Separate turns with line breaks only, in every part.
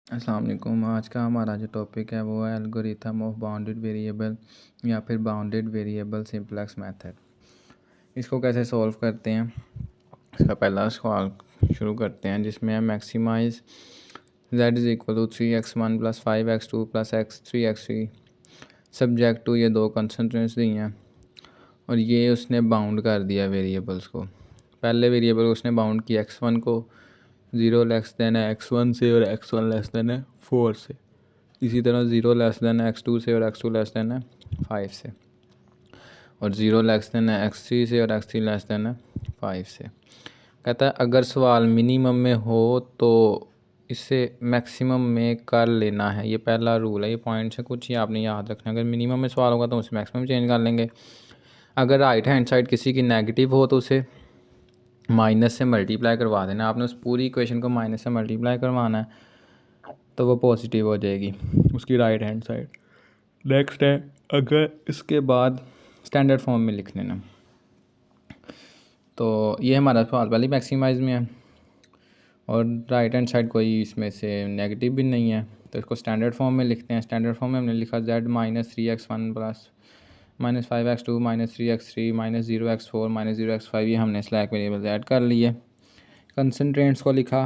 अस्सलाम वालेकुम। आज का हमारा जो टॉपिक है वो है एल्गोरिथम ऑफ बाउंडेड वेरिएबल या फिर बाउंडेड वेरिएबल सिंपलेक्स मेथड। इसको कैसे सॉल्व करते हैं, इसका पहला सवाल शुरू करते हैं, जिसमें है maximize z is equal to 3x1 + 5x2 + x3 subject to ये दो कंसंट्रेंट्स दी हैं और ये उसने बाउंड कर दिया वेरिएबल्स को। पहले वेरिएबल को उसने बाउंड किया x1 को 0 लेस देन है x1 से और x1 लेस देन है 4 से। इसी तरह 0 लेस देन है x2 से और x2 लेस देन है 5 से, और 0 लेस देन है x3 से और x3 लेस देन है 5 से। कहता है अगर सवाल मिनिमम में हो तो इसे मैक्सिमम में कर लेना है। ये पहला रूल है, ये पॉइंट से कुछ ही आपने याद रखना है। अगर मिनिमम में सवाल होगा तो उसे मैक्सिमम चेंज कर लेंगे। अगर राइट हैंड साइड किसी की नेगेटिव हो तो उसे माइनस से मल्टीप्लाई करवा देना। आपने उस पूरी इक्वेशन को माइनस से मल्टीप्लाई करवाना है तो वो पॉजिटिव हो जाएगी उसकी राइट हैंड साइड। नेक्स्ट है, अगर इसके बाद स्टैंडर्ड फॉर्म में लिख लेना। तो ये हमारा सवाल पहले मैक्सिमाइज में है और राइट हैंड साइड कोई इसमें से नेगेटिव भी नहीं है, तो इसको स्टैंडर्ड फॉर्म में लिखते हैं। स्टैंडर्ड फॉर्म में हमने लिखा z -3x1 + -5x2 -3x3 -0x4 -0x5। ये हमने स्लैक वेरिएबल ऐड कर लिए। कंसंट्रेंट्स को लिखा,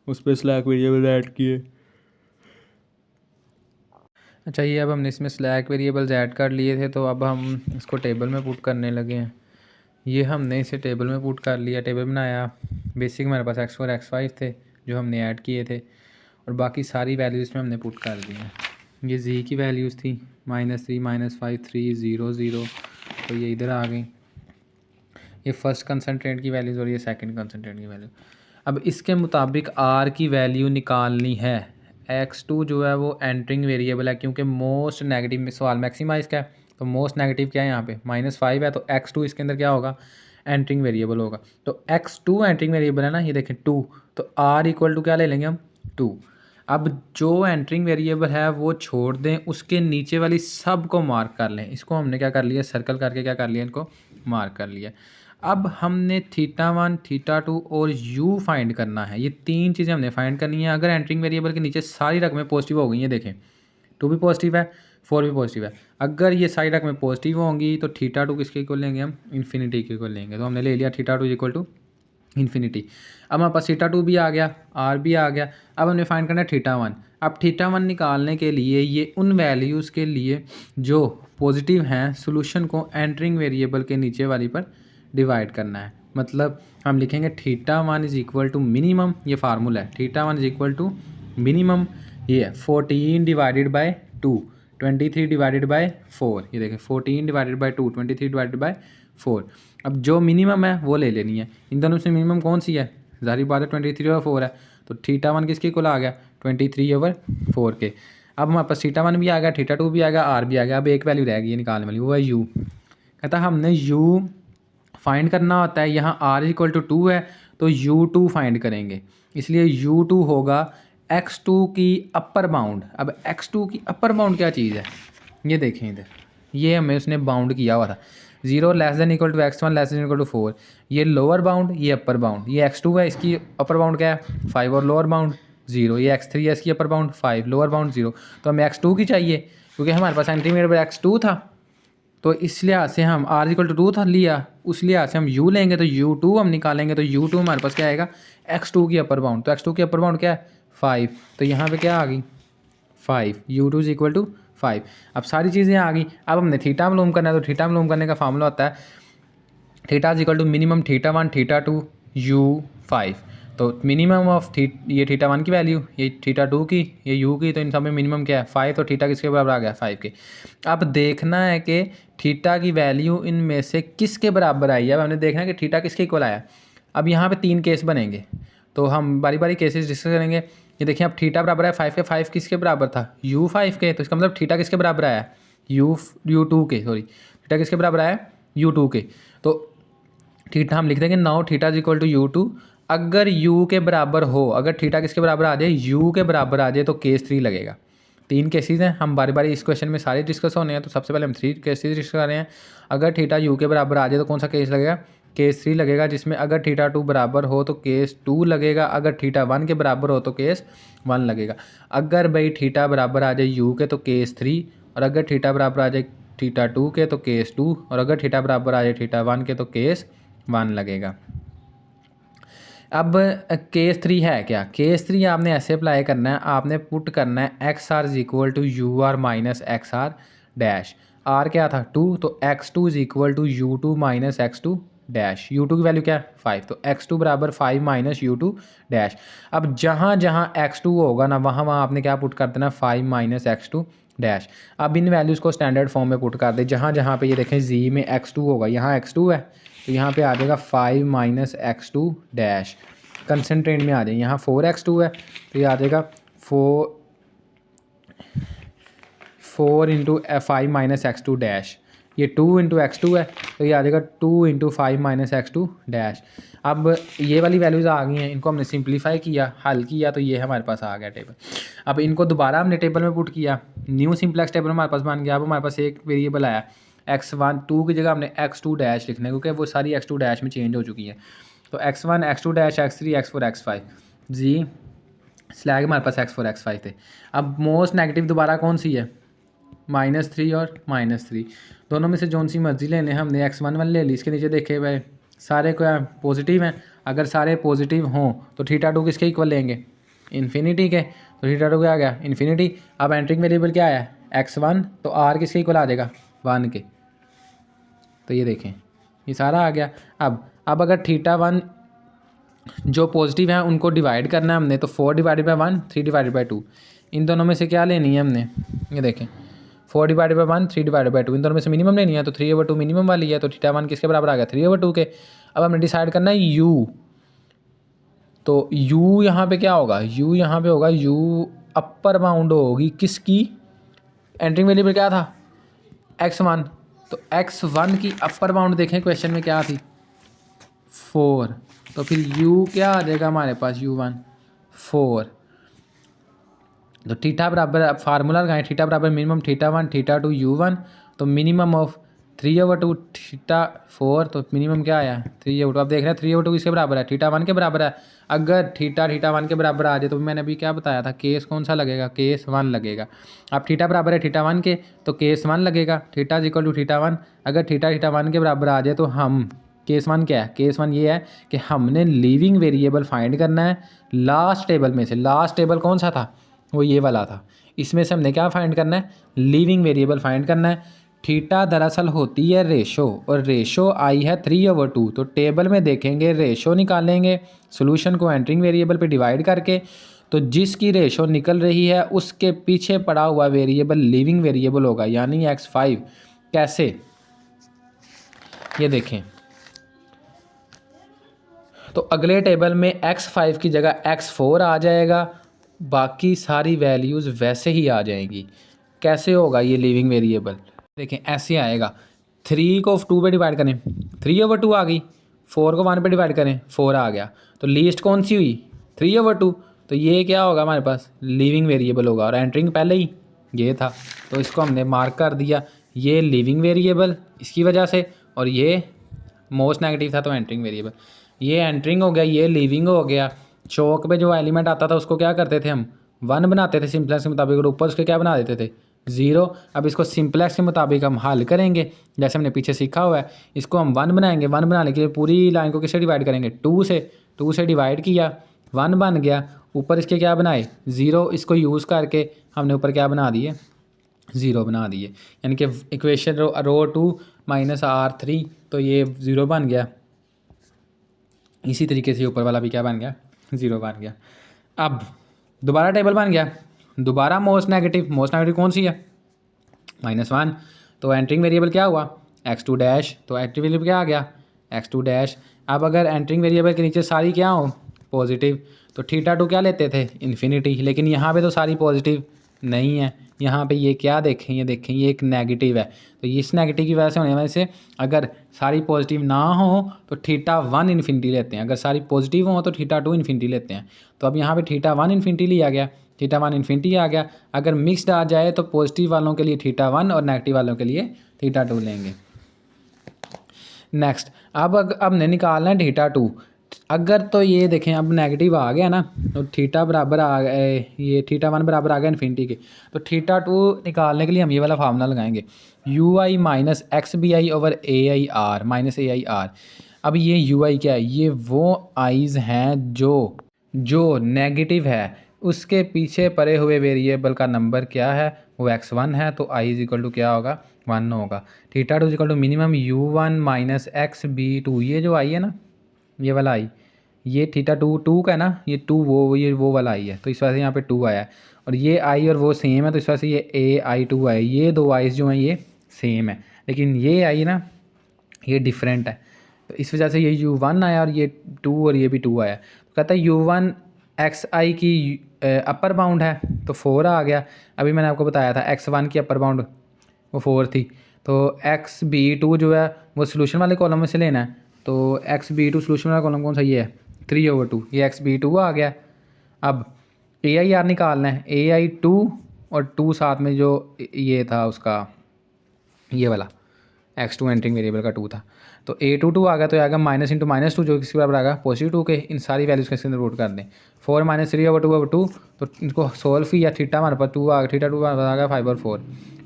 उस पर स्लैक वेरिएबल ऐड किए। अच्छा, ये अब हमने इसमें स्लैक वेरिएबल्स ऐड कर लिए थे, तो अब हम इसको टेबल में पुट करने लगे हैं। ये हमने इसे टेबल में पुट कर लिया, टेबल बनाया। बेसिक हमारे पास x4 x5 थे जो हमने ऐड किए थे, और बाकी सारी वैल्यूज़ में हमने पुट कर दी हैं। ये z की वैल्यूज़ थी -3 -5 3 0 0, तो ये इधर आ गई। ये फर्स्ट कंसंट्रेंट की वैल्यूज़ और ये सेकंड कंसंट्रेंट की वैल्यू। अब इसके मुताबिक r की वैल्यू निकालनी है। x2 जो है वो एंटरिंग वेरिएबल है, क्योंकि मोस्ट नेगेटिव में सवाल मैक्सिमाइज का है, तो मोस्ट नेगेटिव क्या है यहाँ पे -5 है, तो x2 इसके अंदर क्या होगा, एंटरिंग वेरिएबल होगा। तो x2 एंटरिंग वेरिएबल है ना, ये देखें 2, तो r इक्वल टू क्या ले लेंगे हम, 2। अब जो एंटरिंग वेरिएबल है वो छोड़ दें, उसके नीचे वाली सब को मार्क कर लें। इसको हमने क्या कर लिया, सर्कल करके क्या कर लिया, इनको मार्क कर लिया। अब हमने θ1 θ2 और u फाइंड करना है। ये तीन चीज़ें हमने फाइंड करनी है। अगर एंटरिंग वेरिएबल के नीचे सारी रकमें पॉजिटिव हो गई हैं, देखें 2 भी पॉजिटिव है 4 भी पॉजिटिव है, अगर ये सारी रकमें पॉजिटिव होंगी तो θ2 किसके इक्वल लेंगे हम, इन्फिनिटी के इक्वल लेंगे। तो हमने ले लिया θ2 इक्वल टू इन्फिनिटी। अब हमारे पास θ2 भी आ गया, r भी आ गया। अब हमने फाइंड करना है θ1। अब θ1 निकालने के लिए ये उन वैल्यूज़ के लिए जो पॉजिटिव हैं, सोल्यूशन को एंटरिंग वेरिएबल के नीचे वाली पर डिवाइड करना है। मतलब हम लिखेंगे θ1 इज़ इक्वल टू मिनिमम, ये फार्मूला है, θ1 इज़ इक्वल टू मिनिमम, ये है 14 डिवाइडेड बाई 2 23 डिवाइडेड बाई 4। ये देखें 14 डिवाइडेड बाई 2 23 डिवाइडेड बाई 4। अब जो मिनिमम है वो ले लेनी है। इन दोनों से मिनिमम कौन सी है, जाहिर बात है 23 और 4 है, तो θ1 किसके इक्वल आ गया, 23/4 के। अब हमारे पास θ1 भी आ गया, θ2 भी आ गया, r भी आ गया। अब एक वैल्यू रह गई है निकालने वाली, वो है u। कहता है हमने u फाइंड करना होता है। यहाँ r इक्वल टू 2 है तो u2 फाइंड करेंगे, इसलिए u2 होगा x2 की अपर बाउंड। अब x2 की अपर बाउंड क्या चीज़ है, ये देखें इधर, ये हमें उसने बाउंड किया हुआ था 0 less than equal to x1 less than equal to 4। ये लोअर बाउंड, ये अपर बाउंड। ये x2 है, इसकी अपर बाउंड क्या है 5 और लोअर बाउंड 0। ये x3 है, इसकी अपर बाउंड 5 लोअर बाउंड 0। तो हमें x2 की चाहिए, क्योंकि हमारे पास सेंटीमीटर x2 था, तो इस लिहाज से हम r इक्वल टू 2 था लिया, उस लिहाज से हम u लेंगे तो u2 हम निकालेंगे, तो u2 हमारे पास क्या आएगा, x2 की अपर बाउंड। तो x2 की अपर बाउंड क्या है 5, तो यहाँ पे क्या आ गई 5, u2 इज इक्वल टू 5। अब सारी चीज़ें आ गई। अब हमने थीटा मालूम करना है, तो थीटा मालूम करने का फार्मूला होता है theta is equal to minimum θ1 θ2 u5। तो मिनिमम ऑफ ये θ1 की वैल्यू, ये θ2 की, ये u की, तो इन सब में मिनिमम क्या है 5, तो थीटा किसके बराबर आ गया 5 के। अब देखना है कि थीटा की वैल्यू इनमें से किसके बराबर आई है। अब हमने देखना है कि थीटा किसके इक्वल आया। अब यहाँ पे 3 केस बनेंगे, तो हम बारी बारी केसेस डिस्कस करेंगे। ये देखिए अब थीटा बराबर है 5 के, 5 किसके बराबर था u5 के, तो इसका मतलब थीटा किसके बराबर आया u2 के, सॉरी थीटा किसके बराबर आया u2 के। तो थीटा हम लिख देंगे now theta is equal to u2। अगर u के बराबर हो, अगर थीटा किसके बराबर आ जाए u के बराबर आ जाए, तो केस 3 लगेगा। 3 केसेस हैं, हम बारी बारी इस क्वेश्चन में सारे डिस्कस होने हैं, तो सबसे पहले हम 3 केसेस डिस्कस कर रहे हैं। अगर थीटा u के बराबर आ जाए तो कौन सा केस लगेगा, केस 3 लगेगा, जिसमें अगर थीटा 2 बराबर हो तो केस 2 लगेगा, अगर थीटा 1 के बराबर हो तो केस 1 लगेगा। अगर भाई थीटा बराबर आ जाए यू के तो केस 3, और अगर थीटा बराबर आ जाए थीटा 2 के तो केस 2, और अगर थीटा बराबर आ जाए थीटा 1 के तो केस 1 लगेगा। अब केस 3 है क्या? केस 3 आपने ऐसे अप्लाई करना है, आपने पुट करना है x r is equal to u r minus x r dash. R क्या था 2, तो x2 is equal to u two minus x two dash. u2 की वैल्यू क्या है 5, तो x2 बराबर 5 माइनस u2 डैश। अब जहाँ जहाँ x2 होगा ना वहाँ वहाँ आपने क्या पुट कर देना 5 माइनस x2 डैश। अब इन वैल्यूज़ को स्टैंडर्ड फॉर्म में पुट कर दे। जहाँ जहाँ पे ये देखें z में x2 होगा, यहाँ x2 है तो यहाँ पे आ जाएगा 5 माइनस x2 डैश। कंसनट्रेट में आ जाए, यहाँ 4x2 है तो ये आ जाएगा 4 इंटू 5 माइनस x2 डैश। ये 2 इंटू x2 है तो ये आ जाएगा 2 इंटू 5 माइनस x2 डैश। अब ये वाली वैल्यूज़ आ गई हैं, इनको हमने सिंप्लीफाई किया, हल किया, तो ये हमारे पास आ गया टेबल। अब इनको दोबारा हमने टेबल में पुट किया, न्यू सिंप्लेक्स टेबल हमारे पास बन गया। अब हमारे पास एक वेरिएबल आया x1, 2 की जगह हमने x2 डैश लिखना है क्योंकि वो सारी x2 डैश में चेंज हो चुकी है। तो x1 x2 dash x3 x4 x5 जी स्लैग हमारे पास x4 x5 थे। अब मोस्ट नेगेटिव दोबारा कौन सी है? -3 और -3, दोनों में से जोन सी मर्जी लेने, हमने x1 वाले ले ली। इसके नीचे देखे भाई सारे क्या पॉजिटिव हैं, अगर सारे पॉजिटिव हों तो थीटा 2 किसके इक्वल लेंगे? इन्फिनिटी के, तो थीटा 2 क्या आ गया? इन्फिनिटी। अब एंट्रिंग वेरिएबल क्या आया? x1, तो r किसके इक्वल आ जाएगा? 1 के। तो ये देखें ये सारा आ गया। अब अगर थीटा 1 जो पॉजिटिव है उनको डिवाइड करना है हमने, तो 4 डिवाइडेड बाई 1 3 डिवाइडेड बाई 2, इन दोनों में से क्या लेनी है हमने? ये देखें 4 डिवाइडेड बाई 1 3 डिवाइडेड बाई 2, इन दोनों में से मिनिमम लेनी है, तो 3/2 मिनिमम वाली है, तो थीटा 1 किसके बराबर आ गया? 3/2 के। अब हमने डिसाइड करना है u, तो u यहाँ पे क्या होगा? u यहाँ पे होगा u अपर बाउंड होगी किसकी? एंट्रिंग वेरिएबल क्या था? x1, तो x1 की अपर बाउंड देखें क्वेश्चन में क्या थी? 4, तो फिर u क्या आ जाएगा हमारे पास? u1 4, तो थीटा बराबर फार्मूला लगाएं, थीटा बराबर मिनिमम थीटा 1 थीटा 2 u1, तो मिनिमम ऑफ 3/2 थीटा 4, तो मिनिमम क्या आया? 3/2। अब देख रहे हैं 3/2 किसके बराबर है? थीटा 1 के बराबर है। अगर थीटा 1 के बराबर आ जाए तो मैंने अभी क्या बताया था, केस कौन सा लगेगा? केस 1 लगेगा। अब थीटा बराबर है थीटा 1 के तो केस 1 लगेगा, theta is equal to theta 1। अगर थीटा 1 के बराबर आ जाए तो हम केस 1 क्या है? केस 1 ये है कि हमने लीविंग वेरिएबल फाइंड करना है लास्ट टेबल में से। लास्ट टेबल कौन सा था? वो ये वाला था। इसमें से हमने क्या फाइंड करना है? लीविंग वेरिएबल फाइंड करना है। थीटा दरअसल होती है रेशो, और रेशो आई है 3/2, तो टेबल में देखेंगे रेशो निकालेंगे सोल्यूशन को एंट्रिंग वेरिएबल पे डिवाइड करके, तो जिसकी रेशो निकल रही है उसके पीछे पड़ा हुआ वेरिएबल लीविंग वेरिएबल होगा, यानी x5। कैसे? ये देखें, तो अगले टेबल में x5 की जगह x4 आ जाएगा, बाकी सारी वैल्यूज़ वैसे ही आ जाएंगी। कैसे होगा ये लीविंग वेरिएबल? देखें ऐसे आएगा, 3 को 2 पे डिवाइड करें 3/2 आ गई, 4 को 1 पे डिवाइड करें 4 आ गया, तो लीस्ट कौन सी हुई? 3/2, तो ये क्या होगा हमारे पास? लीविंग वेरिएबल होगा, और एंट्रिंग पहले ही ये था तो इसको हमने मार्क कर दिया, ये लीविंग वेरिएबल इसकी वजह से, और ये मोस्ट नेगेटिव था तो एंट्रिंग वेरिएबल। ये एंट्रिंग हो गया, ये लीविंग हो गया। चौक पे जो एलिमेंट आता था उसको क्या करते थे हम? 1 बनाते थे सिंप्लेक्स के मुताबिक, और ऊपर उसके क्या बना देते थे? 0। अब इसको सिंप्लेक्स के मुताबिक हम हल करेंगे, जैसे हमने पीछे सीखा हुआ है। इसको हम 1 बनाएंगे, 1 बनाने के लिए पूरी लाइन को किससे डिवाइड करेंगे? 2 से। 2 से डिवाइड किया, 1 बन गया, ऊपर इसके क्या बनाए? 0। इसको यूज़ करके हमने ऊपर क्या बना दिए? 0 बना दिए, यानी कि इक्वेशन रो 2 माइनस R3, तो ये 0 बन गया। इसी तरीके से ऊपर वाला भी क्या बन गया? 0 बन गया। अब दोबारा टेबल बन गया, दोबारा मोस्ट नेगेटिव कौन सी है? -1, तो एंट्रिंग वेरिएबल क्या हुआ? x2 डैश, तो एंट्रिंग वेरिएबल क्या आ गया? x2 dash. अब अगर एंट्रिंग वेरिएबल के नीचे सारी क्या हो? पॉजिटिव, तो थीटा 2 क्या लेते थे? इन्फिनिटी, लेकिन यहाँ पे तो सारी पॉजिटिव नहीं है, यहाँ पे ये क्या देखें? ये देखें ये एक नेगेटिव है, तो इस नेगेटिव की वजह से होने से अगर सारी पॉजिटिव ना हो तो थीटा 1 इन्फिनिटी लेते हैं, अगर सारी पॉजिटिव हो तो थीटा 2 इन्फिनिटी लेते हैं। तो अब यहाँ पे थीटा 1 इन्फिनिटी लिया गया, थीटा 1 इन्फिनिटी आ गया। अगर मिक्सड आ जाए तो पॉजिटिव वालों के लिए थीटा 1 और नेगेटिव वालों के लिए थीटा 2 लेंगे। नेक्स्ट अब हमने निकालना है थीटा टू। अगर तो ये देखें अब नेगेटिव आ गया ना, तो थीटा बराबर आ गया, ये थीटा वन बराबर आ गया इन्फिनिटी के, तो थीटा टू निकालने के लिए हम ये वाला फार्मूला लगाएंगे, u i minus x b i over a i r minus a i r. अब ये यू आई क्या है, ये वो आइज़ हैं जो नेगेटिव है, उसके पीछे पड़े हुए वेरिएबल का नंबर क्या है, वो x1 है, तो i इज इक्वल टू क्या होगा, 1 होगा। Theta two is equal to minimum u1 minus x b two, ये जो आई है ना, ये वाला आई, ये थीटा टू का है ना, ये टू वो वाला आई है, तो इस वजह से यहाँ पे 2 आया है, और ये आई और वो सेम है, तो इस वजह से ये ए आई टू है, ये दो आइज़ जो हैं ये सेम है, लेकिन ये आई ना ये डिफरेंट है, तो इस वजह से ये u1 आया और ये 2 और ये भी 2 आया। तो कहता है u1 एक्स आई की अपर बाउंड है, तो 4 आ गया। अभी मैंने आपको बताया था x1 की अपर बाउंड वो 4 थी, तो xb2 जो है वो सोल्यूशन वाले कॉलम में से लेना है, तो xb2 सोल्यूशन वाला कॉलम कौन सा, ये है 3/2, ये xb2 आ गया। अब ai निकालना है, ai2 और 2 साथ में जो ये था उसका ये वाला x2 एंटरिंग वेरिएबल का 2 था, तो a2 आ गया, तो आएगा माइनस इंटू माइनस टू जो किसके बराबर आएगा पॉजिटिव 2 के। इन सारी वैल्यूज़ के अंदर पुट कर दें, 4 माइनस 3/2/2, तो इनको सोल्व किया, थीटा हमारे पास 2 आ गया, थीटा 2 आ गया 5/4,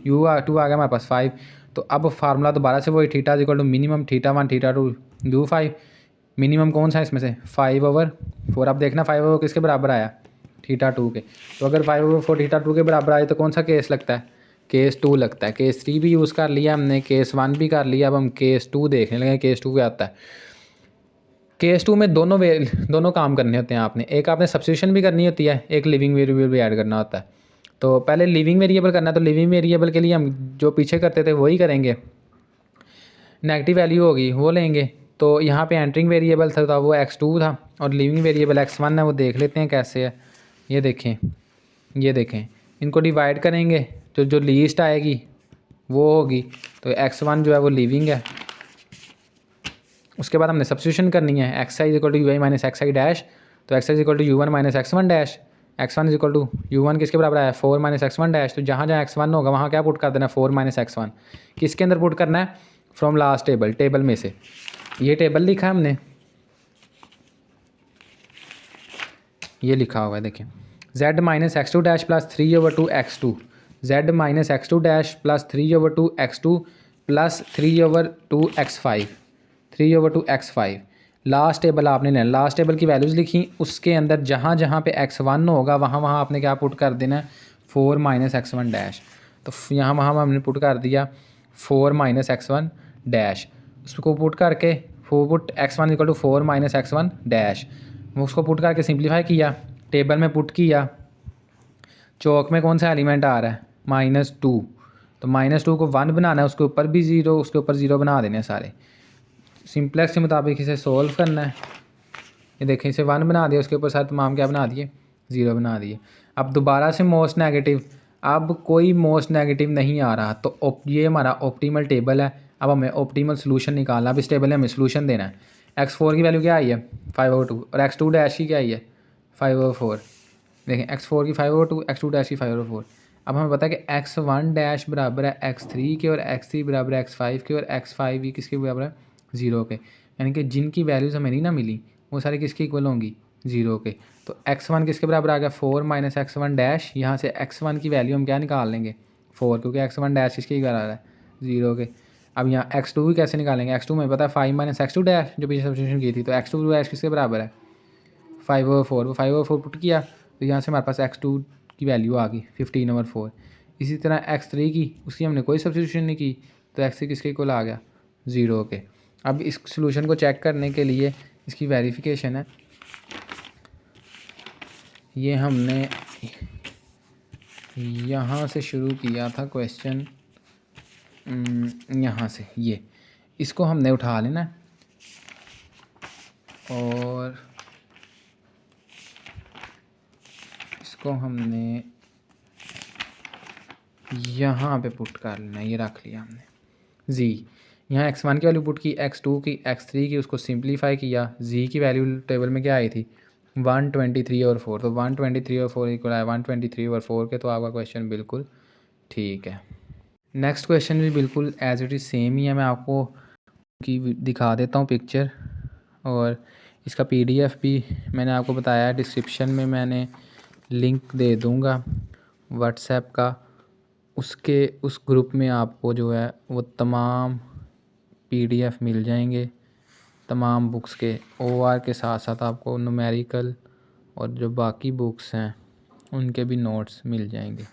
u2 आ गया हमारे पास 5। तो अब फार्मूला दोबारा से वही, theta equal to minimum theta 1 theta 2 डू 5, मिनिमम कौन सा है इसमें से 5/4। अब देखना 5/4 किसके बराबर आया, थीटा 2 के, तो अगर 5/4 थीटा 2 के बराबर आए तो कौन सा केस लगता है, केस 2 लगता है। केस 3 भी यूज़ कर लिया हमने, केस 1 भी कर लिया, अब हम केस 2 देखने लगे, केस 2 क्या आता है। केस 2 में दोनों काम करने होते हैं आपने, एक आपने सब्स्टिट्यूशन भी करनी होती है, एक लिविंग वेरिएबल भी ऐड करना होता है। तो पहले लिविंग वेरिएबल करना है, तो लिविंग वेरिएबल के लिए हम जो पीछे करते थे वही करेंगे, नेगेटिव वैल्यू होगी वो लेंगे। तो यहाँ पे एंटरिंग वेरिएबल था वो x2 था, और लिविंग वेरिएबल x1 है, वो देख लेते हैं कैसे है। ये देखें इनको डिवाइड करेंगे, तो जो लीस्ट आएगी वो होगी, तो x1 जो है वो लिविंग है। उसके बाद हमने सब्स्टिट्यूशन करनी है, x i equal to u i minus x i dash, तो x i equal to u one minus x one dash, x1 is equal to u1 किसके बराबर आया 4 माइनस x1 डैश, तो जहाँ जहाँ x1 होगा वहाँ क्या पुट कर देना 4 माइनस x1, किसके अंदर पुट करना है, फ्रॉम लास्ट टेबल में से। ये टेबल लिखा है हमने, ये लिखा हुआ है देखिए, z minus x two dash plus 3/2 x2, z minus x two dash plus 3/2 x2 plus 3/2 x5, 3/2 x5। Last table आपने लेना, लास्ट टेबल की वैल्यूज़ लिखी, उसके अंदर जहाँ जहाँ पे x1 होगा वहाँ वहाँ आपने क्या पुट कर देना है 4 माइनस x1 डैश, तो यहाँ वहाँ हमने पुट कर दिया 4 माइनस x1 डैश, उसको पुट करके put x1 equal to 4 minus x1 dash, उसको पुट करके सिंप्लीफाई किया, टेबल में पुट किया, चौक में कौन सा एलिमेंट आ रहा है -2, तो -2 को 1 बनाना है, उसके ऊपर भी 0, उसके ऊपर 0 बना देने सारे। सिंप्लेक्स के मुताबिक इसे सोल्व करना है, ये देखें इसे 1 बना दिया, उसके ऊपर सारे तमाम क्या बना दिए 0 बना दिए। अब दोबारा से मोस्ट नेगेटिव, अब कोई मोस्ट नेगेटिव नहीं आ रहा, तो ये हमारा ऑप्टीमल टेबल है। अब हमें ऑप्टीमल सोल्यूशन निकालना, अब इस टेबल में हमें सोल्यूशन देना है। x4 की वैल्यू क्या आई है 5/2, और x2 डैश की क्या आई है 5/4, देखें x4 की 5/2, x2 डैश की 5/4। अब हमें पता है कि x1 डैश बराबर है x3 के, और x3 बराबर है x5 के, और x5 भी किसके बराबर है 0 के, यानी कि जिनकी वैल्यूज़ हमें नहीं ना मिली वो सारी किसके इक्वल होंगी 0 के। तो x1 किसके बराबर आ गया 4 माइनस x1 डैश, यहाँ से x1 की वैल्यू हम क्या निकाल लेंगे 4, क्योंकि x1 डैश किसके बराबर है 0 के। अब यहाँ x2 भी कैसे निकालेंगे, x2 में पता है 5 माइनस x2 डैश जो पीछे सब्स्टिट्यूशन की थी, तो x2 डैश किसके बराबर है 5/4, वो 5/4 पुट किया, तो यहाँ से हमारे पास x2 की वैल्यू आ गई 15/4। इसी तरह x3 की, उसकी हमने कोई सब्स्टिट्यूशन नहीं की, तो x3 किसके इक्वल आ गया 0 के। अब इस सोल्यूशन को चेक करने के लिए इसकी वेरिफिकेशन है, ये हमने यहाँ से शुरू किया था क्वेश्चन, यहाँ से ये इसको हमने उठा लेना है और इसको हमने यहाँ पे पुट कर लेना, ये रख लिया हमने जी। यहाँ x1 की वैल्यू पुट की, x2 की, x3 की, उसको सिंप्लीफाई किया, z की वैल्यू टेबल में क्या आई थी 123/4, तो 123/4 इक्वल है 123/4 के, तो आपका क्वेश्चन बिल्कुल ठीक है। नेक्स्ट क्वेश्चन भी बिल्कुल एज इट इज़ सेम ही है, मैं आपको की दिखा देता हूँ पिक्चर, और इसका पीडीएफ भी मैंने आपको बताया, डिस्क्रिप्शन में मैंने लिंक दे दूँगा व्हाट्सएप का। उस ग्रुप में आपको जो है वो तमाम पीडीएफ मिल जाएंगे तमाम बुक्स के, ओआर के साथ साथ आपको न्यूमेरिकल और जो बाकी बुक्स हैं उनके भी नोट्स मिल जाएंगे।